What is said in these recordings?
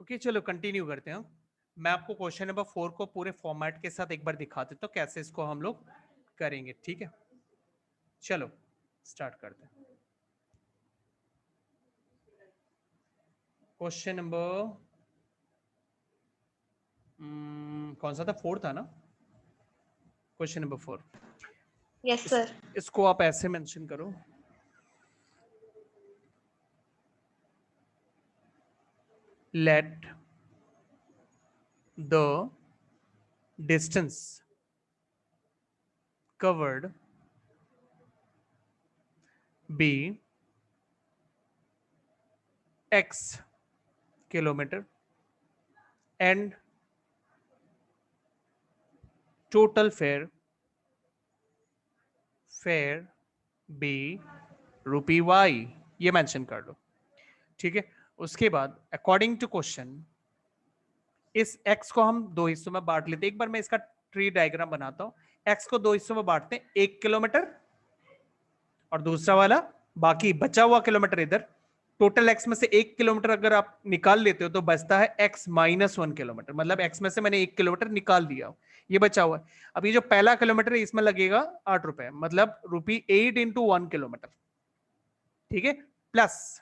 Okay चलो continue करते हैं। मैं आपको क्वेश्चन नंबर 4 को पूरे फॉर्मेट के साथ एक बार दिखा देता हूँ कैसे इसको हम लोग करेंगे। ठीक है चलो स्टार्ट करते हैं। क्वेश्चन नंबर कौन सा था? 4 था ना? Question number 4। Yes sir. इसको आप ऐसे मेंशन करो, let the distance covered be x kilometer and total fare be rupee y, ये मेंशन कर लो। ठीक है उसके बाद अकॉर्डिंग टू क्वेश्चन इस x को हम दो हिस्सों में बांट लेते हैं। एक बार मैं इसका ट्री डायग्राम बनाता हूं। x को दो हिस्सों में बांटते हैं, 1 किलोमीटर और दूसरा वाला बाकी बचा हुआ किलोमीटर इधर। टोटल x में से 1 किलोमीटर अगर आप निकाल लेते हो तो बचता है x माइनस 1 किलोमीटर, मतलब x में से मैंने 1 किलोमीटर निकाल दिया, ये बचा हुआ है। अब ये जो पहला किलोमीटर है इसमें लगेगा 8 रुपए, मतलब ₹8 इंटू 1 किलोमीटर। ठीक है प्लस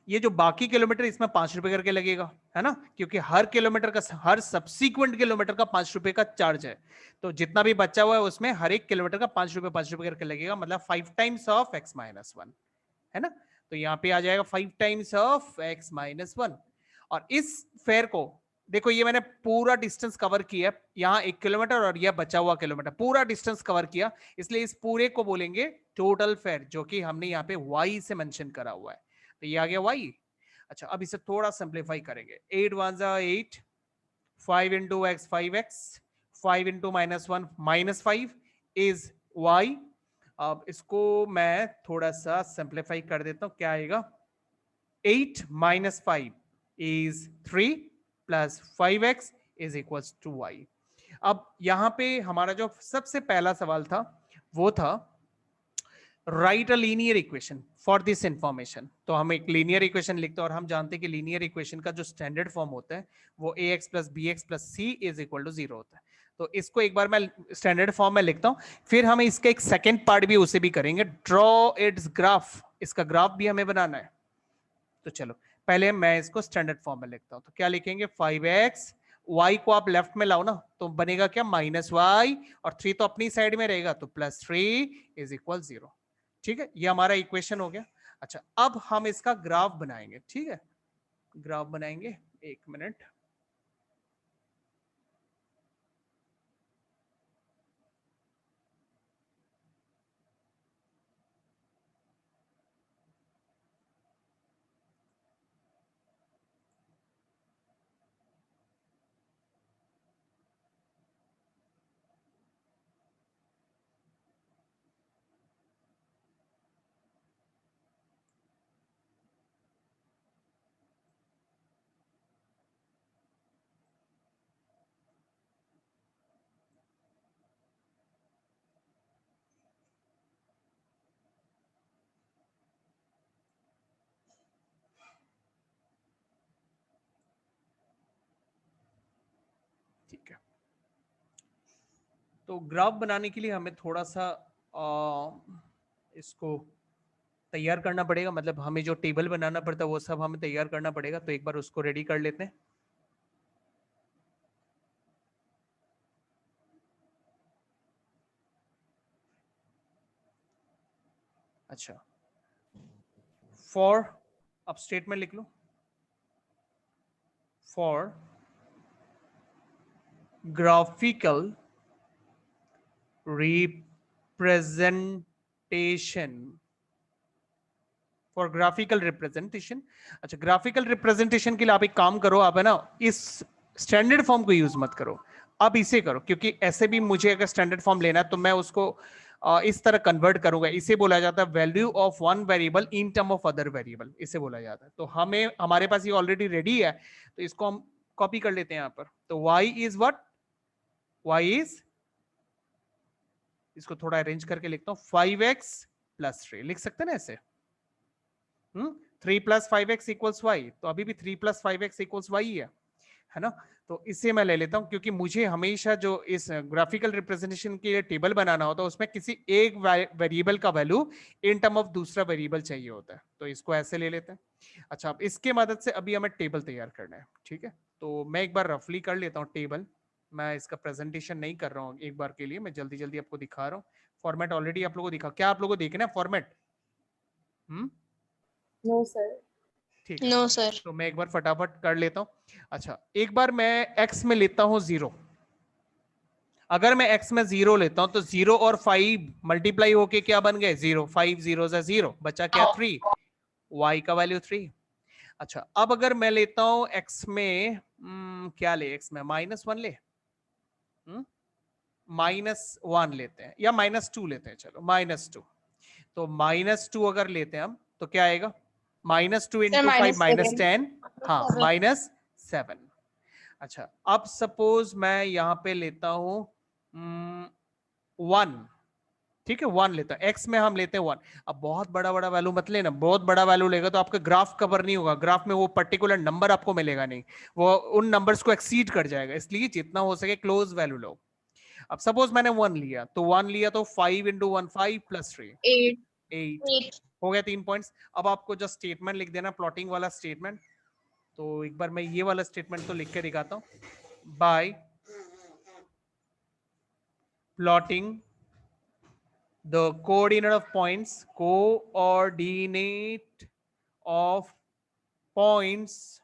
ये जो बाकी किलोमीटर इसमें 5 रुपए करके लगेगा, है ना, क्योंकि हर किलोमीटर का, हर सब्सीक्वेंट किलोमीटर का 5 रुपए का चार्ज है। तो जितना भी बचा हुआ है उसमें हर एक किलोमीटर का 5 रुपए करके लगेगा, मतलब 5 टाइम्स ऑफ x माइनस 1, है ना। तो यहाँ पे आ जाएगा 5 टाइम्स ऑफ x माइनस 1। और इस फेयर को देखो, ये मैंने पूरा डिस्टेंस कवर किया, यहाँ 1 किलोमीटर और यह बचा हुआ किलोमीटर, पूरा डिस्टेंस कवर किया, इसलिए इस पूरे को बोलेंगे टोटल फेयर, जो कि हमने यहाँ पे y से मेंशन करा हुआ है। तो ये आ गया y। अच्छा अब इसे थोड़ा सिंप्लीफाई करेंगे। 8 1 जा 8, 5 into x 5x, 5 into minus 1 minus 5 is y। अब इसको मैं थोड़ा सा सिंप्लीफाई कर देता हूं, क्या आएगा? 8 minus 5 is 3 plus 5x is equal to y। अब यहां पे हमारा जो सबसे पहला सवाल था वो था right a linear equation for this information. तो हम एक लीनियर इक्वेशन लिखते हैं और हम जानते हैं कि लीनियर इक्वेशन का जो स्टैंडर्ड फॉर्म होता है वो ax plus B X plus C is equal to 0 होता है। तो इसको एक बार मैं स्टैंडर्ड फॉर्म में लिखता हूं, फिर हम इसका एक सेकेंड पार्ट भी उसे भी करेंगे, ड्रॉ इट्स ग्राफ, इसका ग्राफ भी हमें बनाना है। तो चलो पहले मैं इसको स्टैंडर्ड फॉर्म में लिखता हूं। तो क्या लिखेंगे? 5x, y को आप लेफ्ट में लाओ ना, तो बनेगा क्या? माइनस वाई, और 3 तो अपनी साइड में रहेगा, तो प्लस 3 इज इक्वल 0। ठीक है ये हमारा इक्वेशन हो गया। अच्छा अब हम इसका ग्राफ बनाएंगे। ठीक है ग्राफ बनाएंगे, एक मिनट। ठीक है तो ग्राफ बनाने के लिए हमें थोड़ा सा इसको तैयार करना पड़ेगा, मतलब हमें जो टेबल बनाना पड़ता है वो सब हमें तैयार करना पड़ेगा। तो एक बार उसको रेडी कर लेते हैं। अच्छा फॉर, अब स्टेटमेंट लिख लो, for graphical representation, for graphical representation. अच्छा ग्राफिकल रिप्रेजेंटेशन के लिए आप एक काम करो, आप है ना इस स्टैंडर्ड फॉर्म को यूज मत करो, अब इसे करो, क्योंकि ऐसे भी मुझे अगर स्टैंडर्ड फॉर्म लेना है तो मैं उसको इस तरह कन्वर्ट करूंगा। इसे बोला जाता है value of one variable in term of other variable, इसे बोला जाता है। तो हमें, हमारे पास ये ऑलरेडी रेडी है, तो इसको हम कॉपी कर लेते हैं यहां पर। तो y is what? y is इसको थोड़ा अरेंज करके लिखता हूँ 5x प्लस 3 लिख सकते हैं ना ऐसे। 3 प्लस 5x इक्वल्स वाई, तो अभी भी 3 प्लस 5x इक्वल्स वाई है ना। तो इससे मैं ले लेता हूं, क्योंकि मुझे हमेशा जो इस ग्राफिकल रिप्रेजेंटेशन के लिए टेबल बनाना होता है उसमें किसी एक वेरिएबल का वैल्यू इन टर्म ऑफ दूसरा वेरिएबल चाहिए होता है, तो इसको ऐसे ले लेते हैं। अच्छा, अब इसके मदद से अभी हमें टेबल तैयार करना है, ठीक है। तो मैं एक बार रफली कर लेता हूँ टेबल, मैं इसका प्रेजेंटेशन नहीं कर रहा हूँ एक बार के लिए, मैं जल्दी जल्दी आपको दिखा रहा हूँ। फॉर्मेट ऑलरेडी आप लोगों को दिखा, क्या आप लोगों को देखना है फॉर्मेट? No sir. ठीक है, नो सर। तो मैं एक बार फटाफट कर लेता हूं। अच्छा, एक बार मैं x में लेता हूं 0। अगर मैं x में 0 लेता हूं तो 0 और 5 मल्टीप्लाई होके क्या बन गए? 0। 5 0 से 0 बचा क्या? 3। y का वैल्यू 3। अच्छा, अब अगर मैं लेता हूं x में क्या ले? x में -1 ले, -1 लेते हैं या -2 लेते हैं, चलो -2। तो -2 अगर लेते हैं हम तो क्या आएगा? -2 इंटू 5 -10, हाँ -7। अच्छा, अब सपोज मैं यहां पे लेता हूं 1, ठीक है, 1 लेता है, x में हम लेते हैं 1। अब बहुत बड़ा बड़ा वैल्यू मत लेना, बहुत बड़ा वैल्यू लेगा तो आपका ग्राफ कवर नहीं होगा, ग्राफ में वो पर्टिकुलर नंबर आपको मिलेगा नहीं, वो उन नंबर्स को एक्सीड कर जाएगा, इसलिए जितना हो सके क्लोज वैल्यू लो। अब सपोज मैंने 1 लिया, तो 1 लिया तो 5 इंटू 1 5 प्लस 3 8 हो गया 3 पॉइंट्स। अब आपको जस्ट स्टेटमेंट लिख देना, प्लॉटिंग वाला स्टेटमेंट। तो एक बार मैं ये वाला स्टेटमेंट तो लिख के दिखाता हूं। Bye plotting the coordinate of points, coordinate of points,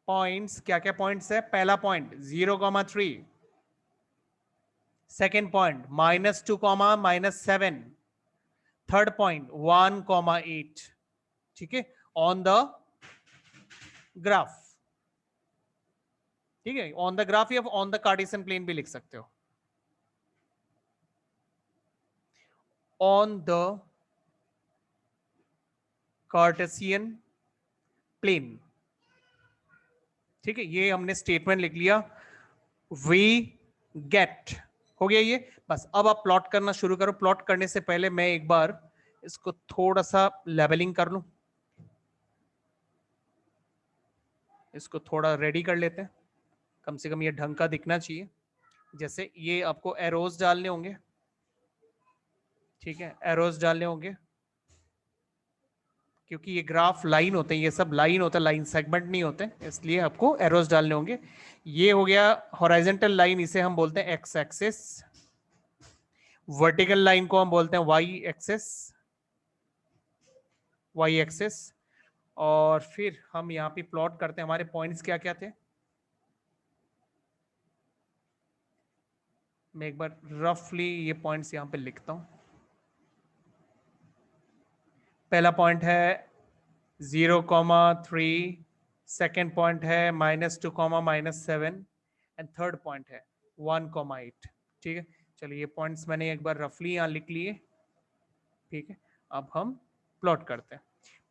points क्या क्या पॉइंट्स है? पहला point 0,3, second point -2, -7, third point 1,8, ठीक है, ऑन द ग्राफ, ठीक है, ऑन द ग्राफ या ऑन द कार्टेशियन प्लेन भी लिख सकते हो। ऑन द कार्टेशियन प्लेन, ठीक है, ये हमने स्टेटमेंट लिख लिया। वी गेट, हो गया ये, बस। अब आप प्लॉट करना शुरू करो। प्लॉट करने से पहले मैं एक बार इसको थोड़ा सा लेवलिंग कर लूं, इसको थोड़ा रेडी कर लेते हैं, कम से कम ये ढंग का दिखना चाहिए। जैसे ये आपको एरोज डालने होंगे, ठीक है, एरोज डालने होंगे, क्योंकि ये ग्राफ लाइन होते हैं, ये सब लाइन होता है, लाइन सेगमेंट नहीं होते, इसलिए आपको एरोज डालने होंगे। ये हो गया हॉरिजॉन्टल लाइन, इसे हम बोलते हैं एक्स एक्सिस। वर्टिकल लाइन को हम बोलते हैं वाई एक्सिस, वाई एक्सिस। और फिर हम यहाँ पे प्लॉट करते हैं, हमारे पॉइंट्स क्या क्या थे, मैं एक बार रफली ये पॉइंट्स यहाँ पे लिखता हूँ। पहला पॉइंट है 0,3, सेकेंड पॉइंट है -2, -7, एंड थर्ड पॉइंट है 1,8, ठीक है। चलिए, ये पॉइंट्स मैंने एक बार रफली यहाँ लिख लिए, ठीक है। अब हम प्लॉट करते हैं,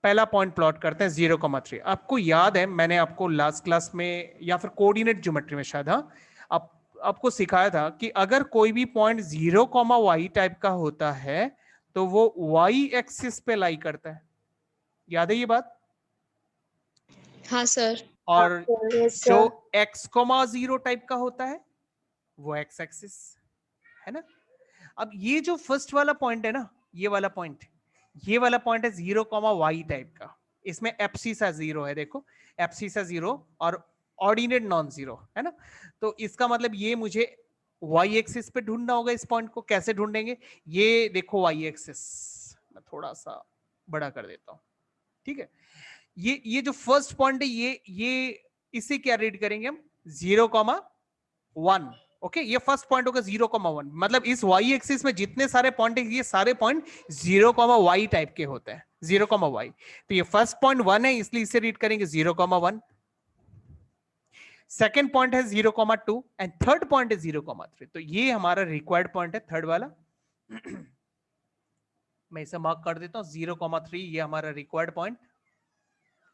पहला पॉइंट प्लॉट करते हैं 0,3। आपको याद है मैंने आपको लास्ट क्लास में या फिर कोऑर्डिनेट ज्योमेट्री में शायद, हाँ, आपको सिखाया था कि अगर कोई भी पॉइंट 0,y टाइप का होता है तो वो y एक्सिस पे लाई करता है, याद है ये बात? हाँ सर। और जो x,0 टाइप का होता है वो x एक्सिस, है ना। अब ये जो फर्स्ट वाला पॉइंट है ना, ये वाला पॉइंट, ये वाला पॉइंट है 0,y टाइप का, इसमें एप्सिसा 0 है, देखो एप्सिसा 0 और ऑर्डिनेट नॉन जीरो, है ना। तो इसका मतलब ये मुझे y एक्सिस पे ढूंढना होगा। इस पॉइंट को कैसे ढूंढेंगे? ये देखो y एक्सिस, मैं थोड़ा सा बड़ा कर देता हूं, ठीक है। ये जो फर्स्ट पॉइंट है, ये इसे क्या रीड करेंगे हम? 0,1, ओके। ये फर्स्ट पॉइंट होगा 0,1, मतलब इस y एक्सिस में जितने सारे पॉइंट है, ये सारे पॉइंट 0,y टाइप के होते हैं, 0,y। तो ये फर्स्ट पॉइंट 1 है, इसलिए इसे रीड करेंगे 0,1। सेकेंड पॉइंट है 0,2 एंड थर्ड पॉइंट है 0,3। तो ये हमारा रिक्वायर्ड पॉइंट है, थर्ड वाला। मैं इसे मार्क कर देता हूं 0,3, ये हमारा रिक्वायर्ड पॉइंट,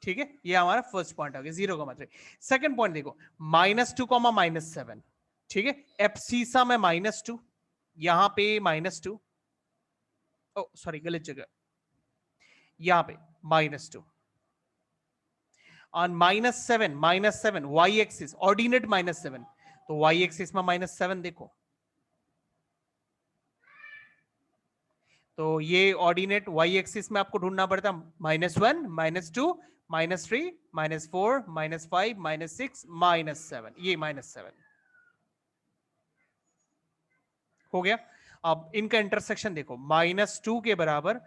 ठीक है। ये हमारा फर्स्ट पॉइंट आ गया 0,3। सेकंड पॉइंट देखो -2, -7, ठीक है, एप्सिसा में -2, यहां पे -2, ओ सॉरी गलत जगह, यहां पे -2 ऑन -7 वाई एक्सिस, ऑर्डिनेट -7, तो वाई एक्सिस में -7 देखो, तो ये ऑर्डिनेट वाई एक्सिस में आपको ढूंढना पड़ता -1 -2 -3 -4 -5 -6 -7, ये -7 हो गया। अब इनका इंटरसेक्शन देखो -2 के बराबर,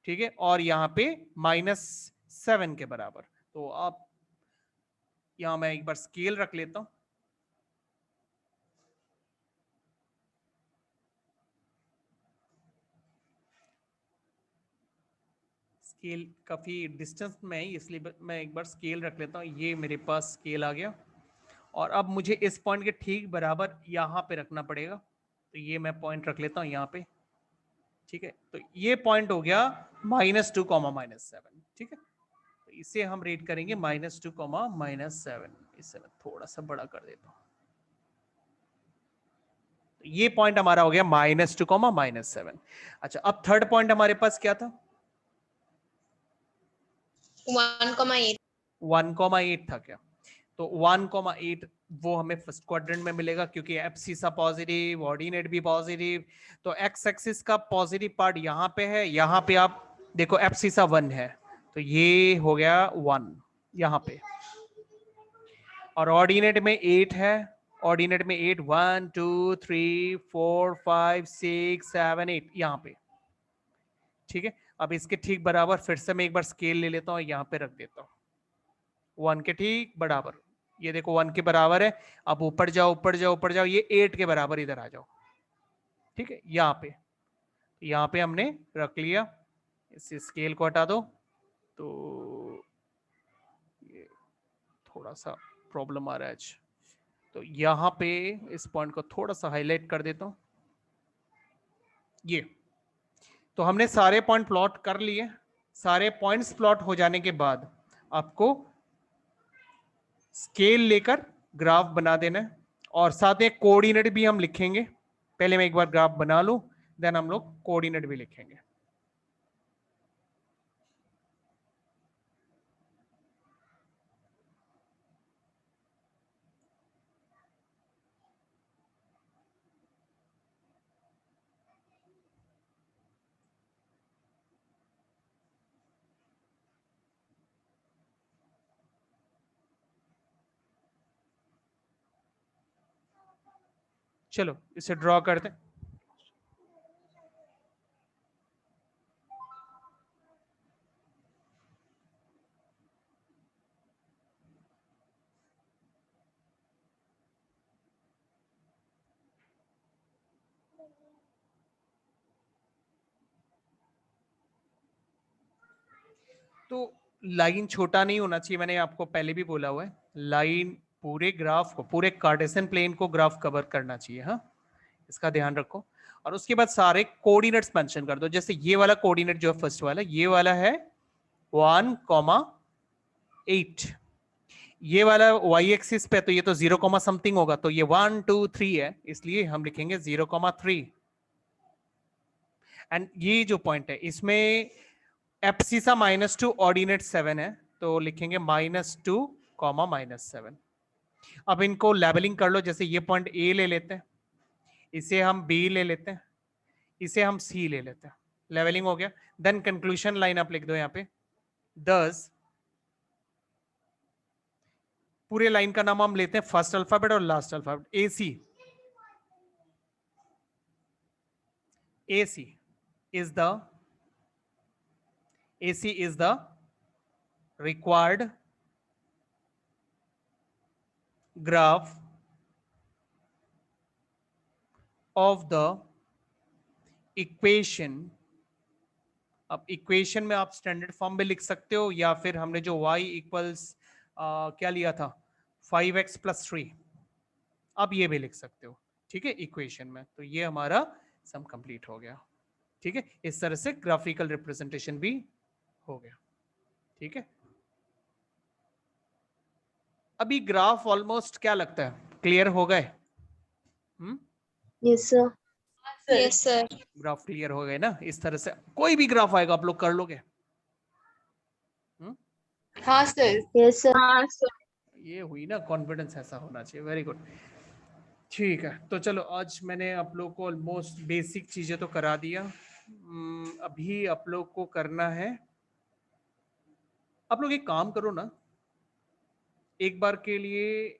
ठीक है, और यहां पे -7 के बराबर, तो आप यहां मैं एक बार स्केल रख लेता हूं, स्केल काफी डिस्टेंस में है इसलिए मैं एक बार स्केल रख लेता हूं, ये मेरे पास स्केल आ गया, और अब मुझे इस पॉइंट के ठीक बराबर यहां पे रखना पड़ेगा, तो ये मैं पॉइंट रख लेता हूं यहां पे, ठीक है, तो ये पॉइंट हो गया -2 -7, ठीक है, तो इसे हम रेट करेंगे -2 -7, इसे मैं थोड़ा सा बड़ा कर देता हूं, तो ये पॉइंट हमारा हो गया -2 -7। अच्छा, अब थर्ड पॉइंट हमारे पास क्या था? 1,8। 1,8 था क्या? तो 1,8 वो हमें फर्स्ट क्वाड्रेंट में मिलेगा, क्योंकि एब्सिसा पॉजिटिव, ऑर्डिनेट भी पॉजिटिव, तो एक्स एक्सिस का पॉजिटिव पार्ट यहां पे है, यहां पे आप देखो एब्सिसा 1 है, तो ये हो गया 1 यहां पे, और ऑर्डिनेट में 8 है, ऑर्डिनेट में 8, 1 2 3 4 5 6 7 8 यहां पे, ठीक है। अब इसके ठीक बराबर फिर से मैं एक बार स्केल ले लेता हूं, यहां पे रख देता हूं 1 के ठीक बराबर, ये देखो 1 के बराबर है, अब ऊपर जाओ ऊपर जाओ ऊपर जाओ, ये 8 के बराबर इधर आ जाओ, ठीक है, यहाँ पे हमने रख लिया, इस स्केल को हटा दो, तो ये थोड़ा सा प्रॉब्लम आ रहा है आज, तो यहाँ पे इस पॉइंट को थोड़ा सा हाईलाइट कर देता हूँ, ये तो हमने सारे पॉइंट प्लॉट कर लिए। सारे पॉइंट्स प्लॉट हो जाने के बाद आपको स्केल लेकर ग्राफ बना देना है, और साथ में कोऑर्डिनेट भी हम लिखेंगे, पहले मैं एक बार ग्राफ बना लूं, देन हम लोग कोऑर्डिनेट भी लिखेंगे। चलो इसे ड्रॉ करते हैं। तो लाइन छोटा नहीं होना चाहिए, मैंने आपको पहले भी बोला हुआ है, लाइन पूरे ग्राफ को, पूरे कार्टेशियन प्लेन को ग्राफ कवर करना चाहिए, हाँ, इसका ध्यान रखो। और उसके बाद सारे कोऑर्डिनेट्स मेंशन कर दो, जैसे ये वाला कोऑर्डिनेट जो है फर्स्ट वाला, ये वाला है 1,8, ये वाला वाई एक्सिस पे, तो ये तो 0, समथिंग होगा, तो ये 1 2 3 है, इसलिए हम लिखेंगे 0,3। एंड ये जो पॉइंट है इसमें एप्सिसा -2 ऑर्डिनेट 7 है, तो लिखेंगे -2, -7। अब इनको लेबलिंग कर लो, जैसे ये पॉइंट ए ले लेते हैं, इसे हम बी ले लेते हैं, इसे हम सी ले लेते हैं, लेवलिंग हो गया। देन कंक्लूजन लाइन आप लिख दो यहाँ पे, 10, पूरे लाइन का नाम हम लेते हैं फर्स्ट अल्फाबेट और last alphabet, A C, AC is the AC is the required graph of the equation। अब इक्वेशन में आप स्टैंडर्ड फॉर्म में लिख सकते हो, या फिर हमने जो y इक्वल्स क्या लिया था 5x + 3, अब ये भी लिख सकते हो, ठीक है, इक्वेशन में। तो ये हमारा सम कंप्लीट हो गया, ठीक है, इस तरह से ग्राफिकल रिप्रेजेंटेशन भी हो गया, ठीक है। अभी ग्राफ ऑलमोस्ट क्या लगता है क्लियर हो गए? Yes sir. Yes, sir. Graph clear हो गए ना? इस तरह से कोई भी ग्राफ आएगा आप लोग कर लोगे? हाँ सर। Yes sir. हाँ सर। ये हुई ना कॉन्फिडेंस, ऐसा होना चाहिए। वेरी गुड, ठीक है। तो चलो आज मैंने आप लोग को ऑलमोस्ट बेसिक चीजें तो करा दिया। अभी आप लोग को करना है, आप लोग एक काम करो ना, एक बार के लिए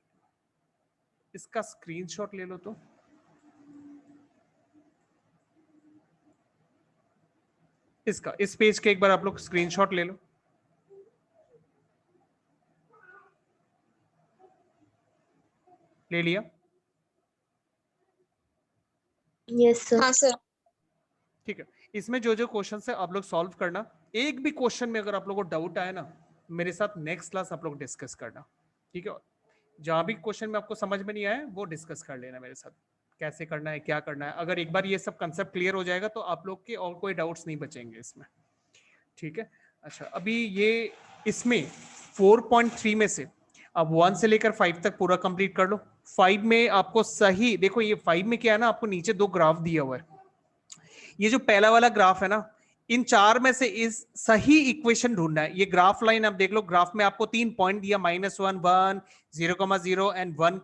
इसका स्क्रीनशॉट ले लो। तो इसका, इस पेज के एक बार आप लोग स्क्रीनशॉट ले लो। ले लिया? Yes sir. हाँ सर। ठीक है। इसमें जो जो क्वेश्चन है आप लोग सॉल्व करना। एक भी क्वेश्चन में अगर आप लोगों को डाउट आए ना, मेरे साथ नेक्स्ट क्लास आप लोग डिस्कस करना, ठीक है? जहां भी क्वेश्चन में आपको समझ में नहीं आया वो डिस्कस कर लेना मेरे साथ, कैसे करना है, क्या करना है। अगर एक बार ये सब कंसेप्ट क्लियर हो जाएगा तो आप लोग के और कोई डाउट्स नहीं बचेंगे इसमें, ठीक है? अच्छा, अभी ये इसमें 4.3 में से अब 1 से लेकर 5 तक पूरा कंप्लीट कर लो। 5 में आपको सही देखो, ये 5 में क्या है ना, आपको नीचे 2 ग्राफ दिया हुआ है। ये जो पहला वाला ग्राफ है ना, इन 4 में से इस सही इक्वेशन ढूंढना है। ये ग्राफ लाइन आप देख लो, ग्राफ में आपको 3 पॉइंट दिया, -1, 1, 0,0 एंड 1,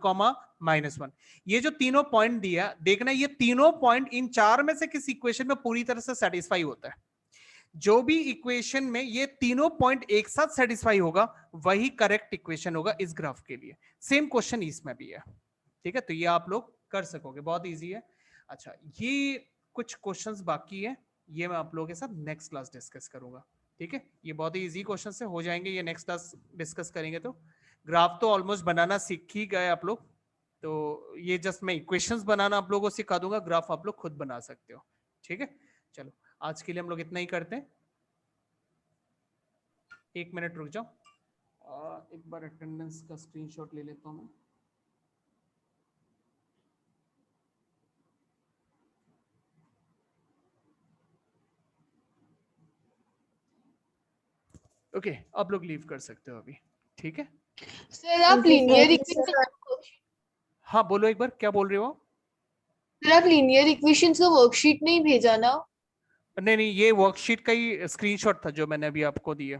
-1। ये जो तीनों पॉइंट दिया, देखना ये तीनों पॉइंट इन 4 में से किस इक्वेशन में पूरी तरह से सेटिस्फाई होता है। जो भी इक्वेशन में ये तीनों पॉइंट एक साथ सेटिस्फाई होगा वही करेक्ट इक्वेशन होगा इस ग्राफ के लिए। सेम क्वेश्चन इसमें भी है, ठीक है? तो ये आप लोग कर सकोगे, बहुत इजी है। अच्छा, ये कुछ क्वेश्चंस बाकी है, ये मैं आप लोगों के साथ नेक्स्ट क्लास डिस्कस करूंगा, ठीक है? ये बहुत ही इजी क्वेश्चन से हो जाएंगे, ये नेक्स्ट क्लास डिस्कस करेंगे। तो ग्राफ तो ऑलमोस्ट बनाना सीख ही गए आप लोग, तो ये जस्ट मैं इक्वेशंस बनाना आप लोगों को सिखा दूंगा, ग्राफ आप लोग खुद बना सकते हो, ठीक है? चलो आज के लिए हम लोग इतना ही करते हैं। 1 मिनट रुक जाओ, एक बार अटेंडेंस का स्क्रीनशॉट ले लेता हूं मैं। ओके, आप लोग लीव कर सकते हो अभी, ठीक है? सर आप लीनियर इक्वेशन, हाँ बोलो एक बार, क्या बोल रहे हो आप? सर आप लीनियर इक्वेशंस का वर्कशीट नहीं भेजा ना? नहीं, ये वर्कशीट का ही स्क्रीनशॉट था जो मैंने अभी आपको दिया।